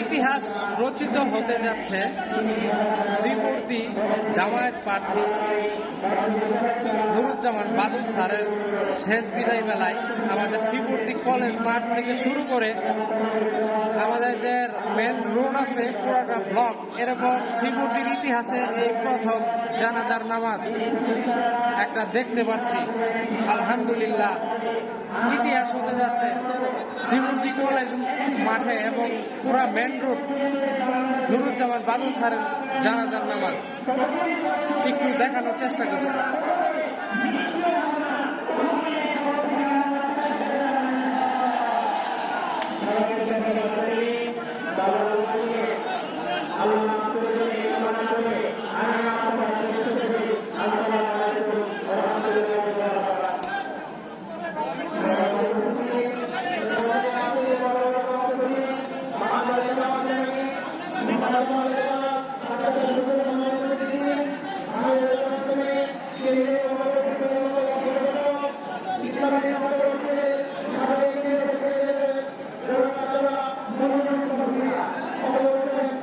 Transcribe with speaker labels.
Speaker 1: ইতিহাস রচিত হতে যাচ্ছে শ্রীমূর্তি জামায়াত প্রার্থী নুরুজ্জামান বাদল স্যারের শেষ বিদায় মেলায় আমাদের শ্রীমূর্তি কলেজ মাঠ থেকে শুরু করে আমাদের যে মেন রোড আছে পুরোটা ব্লক, এরকম শ্রীমূর্তির ইতিহাসে এই প্রথম জানাজার নামাজ একটা দেখতে পাচ্ছি। আলহামদুলিল্লাহ, ইতিহাস হতে যাচ্ছে শ্রীমূর্তি কলেজ মাঠে এবং পুরা মেন রোড নুরুজ্জামান বাদল স্যারের জানাজার নামাজ একটু দেখানোর চেষ্টা করছি।
Speaker 2: Thank you.